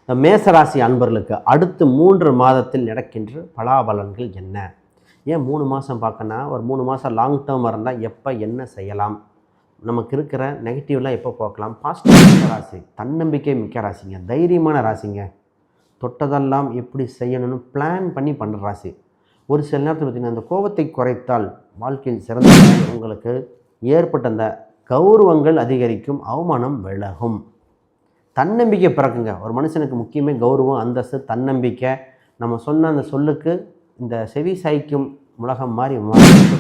மேசராசி அன்பர்களுக்கு அடுத்து 3 மாதத்தில் நடக்கின்ற பலாபலன்கள் என்ன? ஏன் 3 மாதம் பார்க்கனா, ஒரு 3 மாதம் லாங் டேர்ம் இருந்தால் எப்போ என்ன செய்யலாம், நமக்கு இருக்கிற நெகட்டிவ்லாம் எப்போ போக்கலாம்? பாசிட்டிவ் ராசி, தன்னம்பிக்கை மிக்க ராசிங்க, தைரியமான ராசிங்க, தொட்டதெல்லாம் எப்படி செய்யணும்னு பிளான் பண்ணி பண்ணுற ராசி. ஒரு சில நேரத்தில் பார்த்திங்கன்னா, அந்த கோபத்தை குறைத்தால் வாழ்க்கையில் சிறந்த உங்களுக்கு ஏற்பட்ட அந்த கௌரவங்கள் அதிகரிக்கும், அவமானம் விலகும், தன்னம்பிக்கை பிறக்குங்க. ஒரு மனுஷனுக்கு முக்கியமே கௌரவம், அந்தஸ்து, தன்னம்பிக்கை. நம்ம சொன்ன அந்த சொல்லுக்கு இந்த செவி சாய்க்கும் உலகம் மாதிரி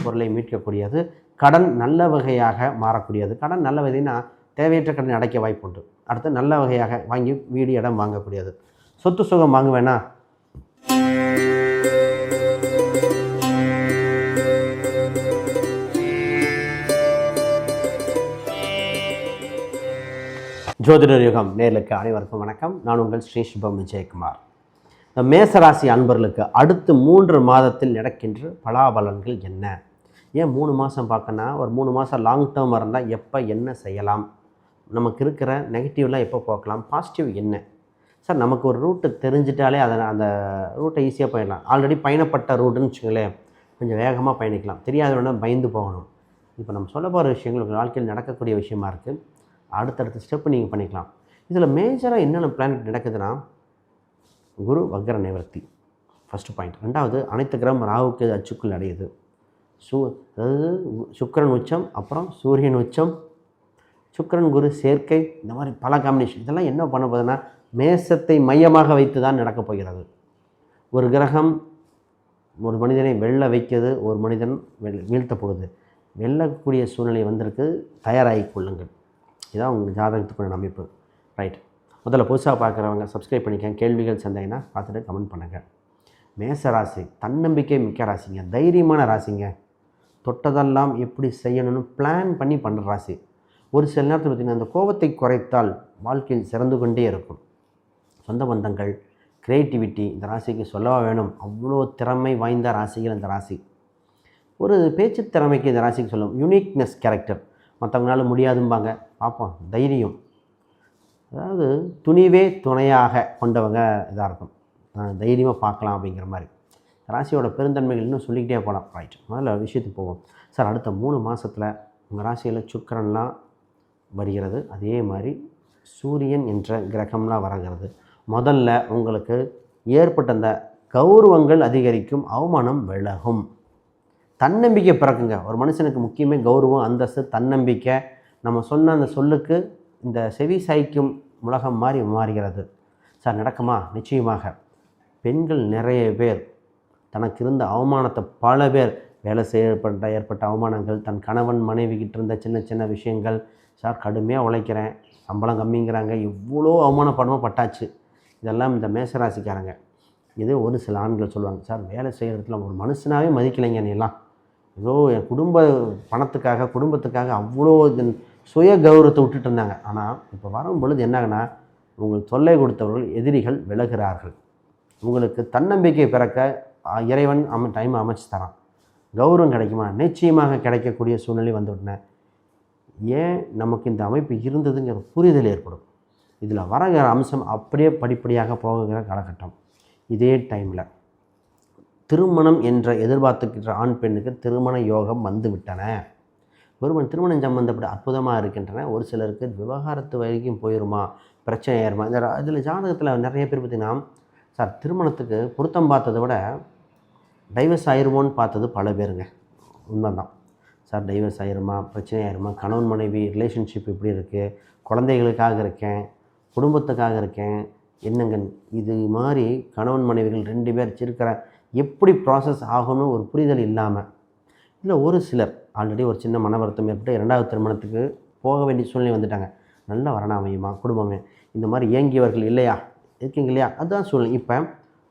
பொருளை மீட்கக்கூடியது. கடன் நல்ல வகையாக மாறக்கூடியது. கடன் நல்ல வகைனா தேவையற்ற கடன் அடைக்க வாய்ப்பு உண்டு. அடுத்து நல்ல வகையாக வாங்கி வீடு இடம் வாங்கக்கூடியது. சொத்து சுகம் வாங்குவேனா, ஜோதிடர் யுகம் நேர்களுக்கு அனைவருக்கும் வணக்கம். நான் உங்கள் ஸ்ரீ சுபம் விஜயகுமார். இந்த மேசராசி அன்பர்களுக்கு அடுத்து 3 மாதத்தில் நடக்கின்ற பலாபலன்கள் என்ன? ஏன் 3 மாதம் பார்க்கனா, ஒரு 3 மாதம் லாங் டேர்ம் இருந்தால் எப்போ என்ன செய்யலாம், நமக்கு இருக்கிற நெகட்டிவ்லாம் எப்போ போக்கலாம், பாசிட்டிவ் என்ன? சார், நமக்கு ஒரு ரூட்டு தெரிஞ்சிட்டாலே அந்த ரூட்டை ஈஸியாக போயிடலாம். ஆல்ரெடி பயணப்பட்ட ரூட்டுன்னு வச்சுங்களேன், கொஞ்சம் வேகமாக பயணிக்கலாம். தெரியாதவனா பயந்து போகணும். இப்போ நம்ம சொல்ல போகிற விஷயங்கள் உங்கள் வாழ்க்கையில் நடக்கக்கூடிய விஷயமா இருக்குது. அடுத்தடுத்த ஸ்டெப்பு நீங்கள் பண்ணிக்கலாம். இதில் மேஜராக என்னென்ன பிளானட் நடக்குதுன்னா, குரு வக்ர நிவர்த்தி ஃபஸ்ட்டு பாயிண்ட். ரெண்டாவது, அனைத்து கிரகம் ராகுக்கு அச்சுக்குள் அடையுது. அதாவது சுக்கிரன் உச்சம், அப்புறம் சூரியன் உச்சம், சுக்கிரன் குரு சேர்க்கை, இந்த மாதிரி பல காம்பினேஷன். இதெல்லாம் என்ன பண்ண போகுதுன்னா, மேசத்தை மையமாக வைத்து தான் நடக்கப் போகிறது. ஒரு கிரகம் ஒரு மனிதனை வெல்ல வைக்கிறது, ஒரு மனிதன் வீழ்த்த போகுது. வெல்லக்கூடிய சூழ்நிலை வந்திருக்கு, தயாராகி கொள்ளுங்கள். இதான் உங்கள் ஜாதகத்துக்குள்ள அமைப்பு. ரைட். முதல்ல புதுசாக பார்க்குறவங்க சப்ஸ்கிரைப் பண்ணிக்கங்க. கேள்விகள் சந்தேகம்னா பார்த்துட்டு கமெண்ட் பண்ணுங்கள். மேசராசி தன்னம்பிக்கை மிக்க ராசிங்க, தைரியமான ராசிங்க, தொட்டதெல்லாம் எப்படி செய்யணும்னு பிளான் பண்ணி பண்ணுற ராசி. ஒரு சில நேரத்தில் பார்த்திங்கன்னா, அந்த கோபத்தை குறைத்தால் வாழ்க்கையில் சிறந்து கொண்டே இருக்கும். சொந்த பந்தங்கள், க்ரியேட்டிவிட்டி இந்த ராசிக்கு சொல்லவா வேணும். அவ்வளோ திறமை வாய்ந்த ராசிகள் இந்த ராசி. ஒரு பேச்சு திறமைக்கு இந்த ராசிக்கு சொல்லும். யூனிக்னஸ் கேரக்டர், மற்றவங்களால முடியாதும்பாங்க, பார்ப்போம், தைரியம், அதாவது துணிவே துணையாக கொண்டவங்க இதாக இருக்கும். தைரியமாக பார்க்கலாம் அப்படிங்கிற மாதிரி ராசியோட பெருந்தன்மைகள் இன்னும் சொல்லிக்கிட்டே போகலாம். ரைட், முதல்ல விஷயத்துக்கு போவோம். சார், அடுத்த 3 மாதத்தில் உங்கள் ராசியில் சுக்கிரன்லாம் வருகிறது, அதே மாதிரி சூரியன் என்ற கிரகம்லாம் வருகிறது. முதல்ல உங்களுக்கு ஏற்பட்ட அந்த கௌரவங்கள் அதிகரிக்கும், அவமானம் விலகும், தன்னம்பிக்கை பிறக்குங்க. ஒரு மனுஷனுக்கு முக்கியமே கௌரவம், அந்தஸ்து, தன்னம்பிக்கை. நம்ம சொன்ன அந்த சொல்லுக்கு இந்த செவி சாய்க்கும் உலகம் மாதிரி மாறுகிறது. சார், நடக்குமா? நிச்சயமாக. பெண்கள் நிறைய பேர் தனக்கு இருந்த அவமானத்தை, பல பேர் வேலை ஏற்பட்ட அவமானங்கள், தன் கணவன் மனைவிக்கிட்ட இருந்த சின்ன சின்ன விஷயங்கள், சார் கடுமையாக உழைக்கிறேன், சம்பளம் கம்மிங்கிறாங்க, இவ்வளோ அவமானப்படமாக பட்டாச்சு. இதெல்லாம் இந்த மேசராசிக்காரங்க. இது ஒரு சில ஆண்கள் சொல்லுவாங்க, சார் வேலை செய்கிற இடத்துல ஒரு மனுஷனாகவே மதிக்கலைங்க, நீலாம் ஏதோ என் பணத்துக்காக, குடும்பத்துக்காக அவ்வளோ சுய கௌரவத்தை விட்டுட்டு இருந்தாங்க. ஆனால் இப்போ வரும் பொழுது என்னாகனா, உங்களுக்கு தொல்லை கொடுத்தவர்கள் எதிரிகள் விலகிறார்கள். உங்களுக்கு தன்னம்பிக்கை பிறக்க இறைவன் டைம் அமைச்சு தரான். கௌரவம் கிடைக்குமா? நிச்சயமாக கிடைக்கக்கூடிய சூழ்நிலை வந்துவிட்டேன். ஏன் நமக்கு இந்த அமைப்பு இருந்ததுங்கிற புரிதல் ஏற்படும். இதில் வரகிற அம்சம் அப்படியே படிப்படியாக போகிற காலகட்டம். இதே டைமில் திருமணம் என்ற எதிர்பார்த்துக்கின்ற ஆண் பெண்ணுக்கு திருமண யோகம் வந்து விட்டன. ஒருவன் திருமணம் சம்பந்தப்பட்ட அற்புதமாக இருக்கின்றன. ஒரு சிலருக்கு விவகாரத்து வரைக்கும் போயிடுமா, பிரச்சனை ஆயிருமா. இதில் ஜாதகத்தில் நிறைய பேர் பார்த்திங்கன்னா, சார் திருமணத்துக்கு பொருத்தம் பார்த்ததை விட டைவர்ஸ் ஆயிருமோன்னு பார்த்தது பல பேருங்க. உண்மைதான். சார் டைவர்ஸ் ஆயிருமா, பிரச்சனை ஆயிருமா, கணவன் மனைவி ரிலேஷன்ஷிப் இப்படி இருக்குது, குழந்தைகளுக்காக இருக்கேன், குடும்பத்துக்காக இருக்கேன், என்னங்க இது மாதிரி கணவன் மனைவிகள் 2 பேர் இருக்கிற எப்படி ப்ராசஸ் ஆகணும் ஒரு புரிதல் இல்லாமல், இல்லை ஒரு சிலர் ஆல்ரெடி ஒரு சின்ன மன வருத்தம் ஏற்பட்டு 2வது திருமணத்துக்கு போக வேண்டிய சூழ்நிலை வந்துட்டாங்க. நல்ல வரண அமையுமா, குடும்பமே இந்த மாதிரி இயங்கியவர்கள் இல்லையா, இருக்கீங்க இல்லையா, அதுதான் சூழ்நிலை. இப்போ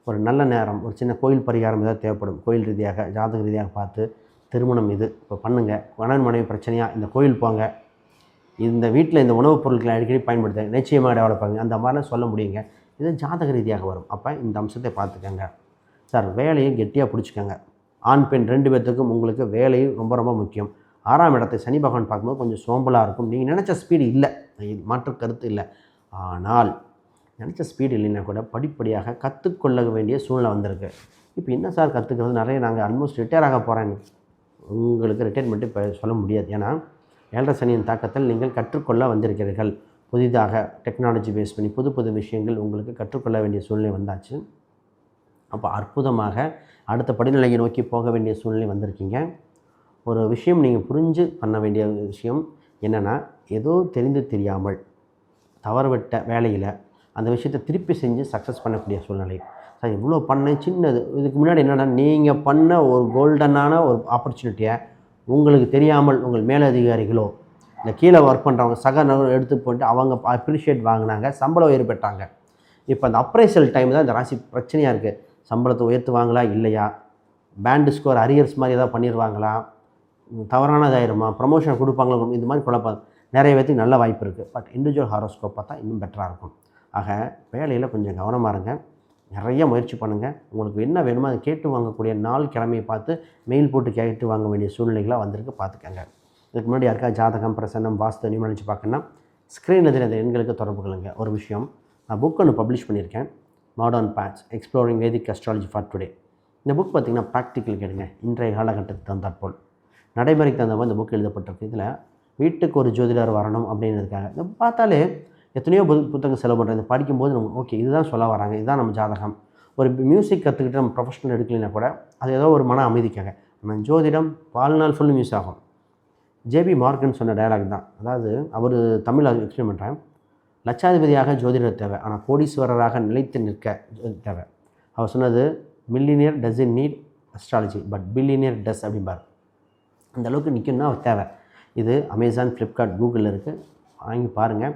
ஒரு நல்ல நேரம், ஒரு சின்ன கோயில் பரிகாரம் ஏதாவது தேவைப்படும், கோயில் ரீதியாக ஜாதக ரீதியாக பார்த்து திருமணம் இது இப்போ பண்ணுங்கள், கணவன் மனைவி பிரச்சனையாக இந்த கோயில் போங்க, இந்த வீட்டில் இந்த உணவுப் பொருட்களை அடிக்கடி பயன்படுத்துங்க, நிச்சயமாக டெவலப் ஆகுங்க, அந்த மாதிரிலாம் சொல்ல முடியுங்க. இது ஜாதக ரீதியாக வரும். அப்போ இந்த அம்சத்தை பார்த்துக்கங்க. சார் வேலையை கெட்டியாக பிடிச்சிக்கோங்க. ஆண் பெண் 2 பேர்த்துக்கும் உங்களுக்கு வேலையும் ரொம்ப ரொம்ப முக்கியம். 6ஆம் இடத்தை சனி பகவான் பார்க்கும்போது கொஞ்சம் சோம்பலாக இருக்கும். நீங்கள் நினச்ச ஸ்பீடு இல்லை, மாற்று கருத்து இல்லை. ஆனால் நினச்ச ஸ்பீடு இல்லைன்னா கூட படிப்படியாக கற்றுக்கொள்ள வேண்டிய சூழ்நிலை வந்திருக்கு. இப்போ என்ன சார் கற்றுக்கிறது, நிறைய நாங்கள் ஆல்மோஸ்ட் ரிட்டையர் ஆக போகிறேன். உங்களுக்கு ரிட்டையர்மெண்ட்டு இப்போ சொல்ல முடியாது. ஏன்னா 7.5 சனியின் தாக்கத்தில் நீங்கள் கற்றுக்கொள்ள வந்திருக்கிறீர்கள். புதிதாக டெக்னாலஜி பேஸ் பண்ணி புது புது விஷயங்கள் உங்களுக்கு கற்றுக்கொள்ள வேண்டிய சூழ்நிலை வந்தாச்சு. அப்போ அற்புதமாக அடுத்த படிநிலையை நோக்கி போக வேண்டிய சூழ்நிலை வந்திருக்கீங்க. ஒரு விஷயம் நீங்கள் புரிஞ்சு பண்ண வேண்டிய விஷயம் என்னென்னா, ஏதோ தெரிந்து தெரியாமல் தவறுவிட்ட வேலையில் அந்த விஷயத்தை திருப்பி செஞ்சு சக்ஸஸ் பண்ணக்கூடிய சூழ்நிலை. சார் இவ்வளோ பண்ணேன் சின்னது. இதுக்கு முன்னாடி என்னென்னா, நீங்கள் பண்ண ஒரு கோல்டனான ஒரு ஆப்பர்ச்சுனிட்டியை உங்களுக்கு தெரியாமல் உங்கள் மேலதிகாரிகளோ இந்த கீழே ஒர்க் பண்ணுறவங்க சக நபர் எடுத்து போட்டு அவங்க அப்ரிஷியேட் வாங்கினாங்க, சம்பளம் உயர்வு பெற்றாங்க. இப்போ அந்த அப்ரைசல் டைம் தான் இந்த ராசி பிரச்சனையாக இருக்குது. சம்பளத்தை உயர்த்துவாங்களா இல்லையா, பேண்டு ஸ்கோர் அரியர்ஸ் மாதிரி ஏதாவது பண்ணிடுவாங்களா, தவறானதாயிருமா, ப்ரமோஷன் கொடுப்பாங்களா, இந்த மாதிரி குழப்பம் நிறைய பேருக்கு நல்ல வாய்ப்பு இருக்குது. பட் இண்டிவிஜுவல் ஹாரோஸ்கோப் பார்த்தா இன்னும் பெட்டராக இருக்கும். ஆக வேலையில் கொஞ்சம் கவனமாக இருங்க, நிறைய முயற்சி பண்ணுங்கள். உங்களுக்கு என்ன வேணுமோ அதை கேட்டு வாங்கக்கூடிய நாள் கிழமையை பார்த்து மெயில் போட்டு கேட்டு வாங்க வேண்டிய சூழ்நிலைகளாக வந்திருக்கு, பார்த்துக்கங்க. இதுக்கு முன்னாடி யாருக்கா ஜாதகம், பிரசன்னம், வாஸ்து நியூமராலஜி பார்க்கணுன்னா ஸ்க்ரீனில் தெரியாத எண்களுக்கு தொடர்பு கொள்ளுங்க. ஒரு விஷயம், நான் புக் ஒன்று பப்ளிஷ் பண்ணியிருக்கேன், modern patch exploring Vedic astrology for today. இந்த புக் பார்த்திங்கன்னா ப்ராக்டிக்கல் கேளுங்க, இன்றைய காலகட்டத்துக்கு தகுந்தாற்போல் நடைமுறைக்கு தகுந்த மாதிரி இந்த புக் எழுதப்பட்டிருக்கு. இதில் வீட்டுக்கு ஒரு ஜோதிடர் வரணும் அப்படின்றதுக்காக இதை பார்த்தாலே எத்தனையோ புத்தகம் செலவு பண்ணுறது. படிக்கும்போது நம்ம ஓகே இதுதான் சொல்ல வராங்க, இதுதான் நம்ம ஜாதகம். ஒரு மியூசிக் கற்றுக்கிட்டு நம்ம ப்ரொஃபஷனல் எடுக்கலைன்னா கூட அது ஏதோ ஒரு மன அமைதிக்காக. நம்ம ஜோதிடம் வாழ்நாள் ஃபுல்லும் யூஸ் ஆகும். ஜேபி மார்கன் சொன்ன டயலாக் தான். அதாவது அவர் தமிழில் எக்ஸ்பிளைன் பண்ணுறேன். லட்சாதிபதியாக ஜோதிடர் தேவை, ஆனால் கோடீஸ்வரராக நிலைத்து நிற்க தேவை. அவர் சொன்னது millionaire doesn't need astrology but billionaire does அப்படிம்பார். அந்த அளவுக்கு நிற்கணும்னா அவர் தேவை. இது அமேசான், ஃப்ளிப்கார்ட், கூகுளில் இருக்குது, வாங்கி பாருங்கள்.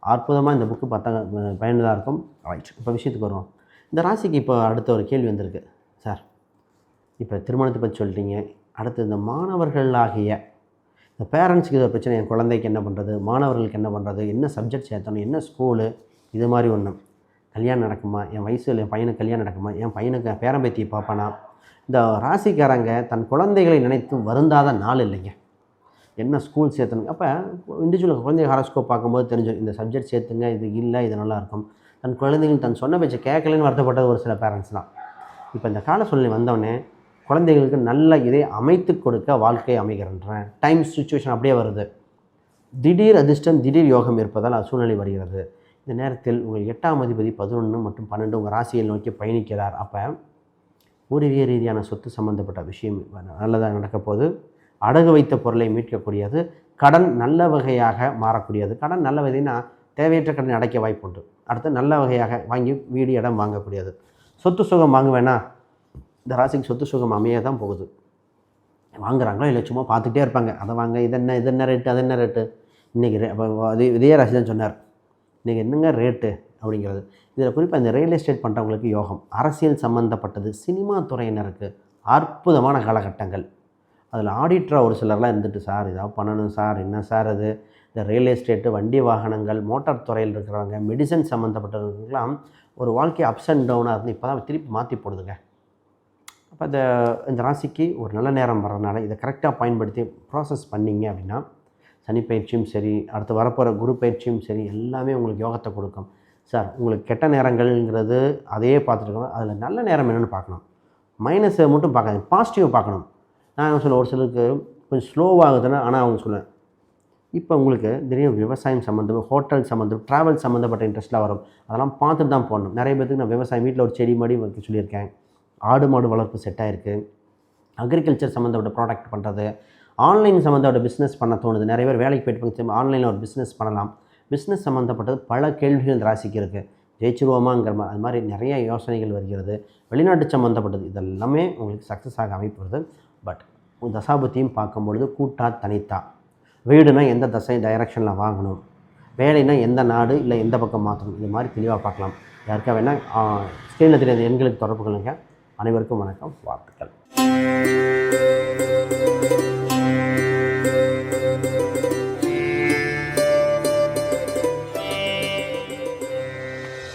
அற்புதமாக இந்த புக்கு பார்த்தா பயனுள்ளதாக இருக்கும். ரைட், இப்போ விஷயத்துக்கு வருவோம். இந்த ராசிக்கு இப்போ அடுத்த ஒரு கேள்வி வந்திருக்கு. சார் இப்போ திருமணத்தை பற்றி சொல்லிட்டீங்க, அடுத்து இந்த மாணவர்களாகிய இந்த பேரண்ட்ஸுக்கு இது ஒரு பிரச்சனை, என் குழந்தைக்கு என்ன பண்ணுறது, மாணவர்களுக்கு என்ன பண்ணுறது, என்ன சப்ஜெக்ட் சேர்த்தணும், என்ன ஸ்கூலு, இது மாதிரி ஒன்று. கல்யாணம் நடக்குமா, என் வயசில் என் பையனுக்கு கல்யாணம் நடக்குமா, என் பையனுக்கு பேரம்பேத்தியை பார்ப்பானா. இந்த ராசிக்காரங்க தன் குழந்தைகளை நினைத்து வருந்தாத நாள் இல்லைங்க. என்ன ஸ்கூல் சேர்த்தணும். அப்போ இண்டிவிஜுவல் குழந்தை ஹாரோஸ்கோப் பார்க்கும்போது தெரிஞ்சிடும், இந்த சப்ஜெக்ட் சேர்த்துங்க, இது இல்லை, இது நல்லாயிருக்கும். தன் குழந்தைகள் தன் சொன்ன பேச்சை கேட்கலன்னு வருத்தப்பட்டது ஒரு சில பேரண்ட்ஸ் தான். இப்போ இந்த கால சூழ்நிலை வந்தோடனே குழந்தைகளுக்கு நல்ல இதை அமைத்து கொடுக்க வாழ்க்கை அமைகிறன்றேன். டைம் சுச்சுவேஷன் அப்படியே வருது. திடீர் அதிர்ஷ்டம், திடீர் யோகம் இருப்பதால் அது சூழ்நிலை வருகிறது. இந்த நேரத்தில் உங்கள் 8ஆம் அதிபதி 11 மற்றும் 12 உங்கள் ராசியை நோக்கி பயணிக்கிறார். அப்போ பூர்வீக ரீதியான சொத்து சம்மந்தப்பட்ட விஷயம் நல்லதாக நடக்க போது. அடகு வைத்த பொருளை மீட்கக்கூடியது. கடன் நல்ல வகையாக மாறக்கூடியது. கடன் நல்ல வகைனா தேவையற்ற கடன் அடைக்க வாய்ப்பு உண்டு. அடுத்து நல்ல வகையாக வாங்கி வீடு இடம் வாங்கக்கூடியது. சொத்து சுகம் வாங்குவேன்னா இந்த ராசிக்கு சொத்து சுகம் அமைய தான் போகுது. வாங்குறாங்களோ இல்லை சும்மா பார்த்துட்டே இருப்பாங்க, அதை வாங்க, இது என்ன ரேட்டு, அது என்ன ரேட்டு. இன்றைக்கி இதே ராசி தான் சொன்னார், இன்றைக்கி என்னங்க ரேட்டு அப்படிங்கிறது. இதில் குறிப்பாக இந்த ரியல் எஸ்டேட் பண்ணுறவங்களுக்கு யோகம், அரசியல் சம்மந்தப்பட்டது, சினிமா துறையினருக்கு அற்புதமான காலகட்டங்கள். அதில் ஆடிட்டராக ஒரு சிலர்லாம் இருந்துட்டு, சார் இதாக பண்ணணும் சார், என்ன சார் அது, இந்த ரியல் எஸ்டேட்டு, வண்டி வாகனங்கள், மோட்டார் துறையில் இருக்கிறவங்க, மெடிசன் சம்மந்தப்பட்டவங்களுக்கெல்லாம் ஒரு வாழ்க்கை அப்ஸ் அண்ட் டவுனாக இருந்து இப்போ தான் திருப்பி மாற்றி போடுதுங்க. அப்போ இந்த ராசிக்கு ஒரு நல்ல நேரம் வர்றதுனால இதை கரெக்டாக பயன்படுத்தி ப்ராசஸ் பண்ணிங்க அப்படின்னா சனி பயிற்சியும் சரி, அடுத்து வரப்போகிற குரு பயிற்சியும் சரி, எல்லாமே உங்களுக்கு யோகத்தை கொடுக்கும். சார் உங்களுக்கு கெட்ட நேரங்கள்ங்கிறது அதையே பார்த்துருக்கோம், அதில் நல்ல நேரம் என்னென்னு பார்க்கணும். மைனஸை மட்டும் பார்க்காது, பாசிட்டிவ் பார்க்கணும். நான் என்ன சொல்ல, ஒரு சிலருக்கு கொஞ்சம் ஸ்லோவாகுதுன்னா, ஆனால் அவங்க சொல்லுவேன் இப்போ உங்களுக்கு திடீர்னு விவசாயம் சம்மந்தம், ஹோட்டல் சம்மந்தம், ட்ராவல் சம்மந்தப்பட்ட இன்ட்ரெஸ்ட்லாம் வரும். அதெல்லாம் பார்த்துட்டு தான் போடணும். நிறைய பேருக்கு நான் விவசாயம் வீட்டில் ஒரு செடி மாடி வைக்க சொல்லியிருக்கேன். ஆடு மாடு வளர்ப்பு செட் ஆகிருக்கு. அக்ரிகல்ச்சர் சம்மந்தப்பட்ட ப்ராடக்ட் பண்ணுறது, ஆன்லைன் சம்மந்தப்பட்ட பிஸ்னஸ் பண்ண தோணுது. நிறைய பேர் வேலைக்கு போய்ட்டு ஆன்லைனில் ஒரு பிஸ்னஸ் பண்ணலாம். பிஸ்னஸ் சம்மந்தப்பட்டது பல கேள்விகள் ராசிக்கு இருக்குது. ஜெயிச்சிருவோமாங்கிற மாதிரி அது மாதிரி நிறைய யோசனைகள் வருகிறது. வெளிநாட்டு சம்மந்தப்பட்டது இதெல்லாமே உங்களுக்கு சக்ஸஸ் ஆக அமைப்புறது. பட் தசாபத்தியும் பார்க்கும்பொழுது கூட்டா தனித்தா, வீடுனா எந்த தசை டைரக்ஷனில் வாங்கணும், வேலைனா எந்த நாடு இல்லை எந்த பக்கம் மாற்றணும், இது மாதிரி தெளிவாக பார்க்கலாம். யாருக்கா வேணால் ஸ்க்ரீனில் தெரியாத எண்களுக்கு தொடர்பு கொள்ளுங்கள். அனைவருக்கும் வணக்கம், வாழ்த்துக்கள்.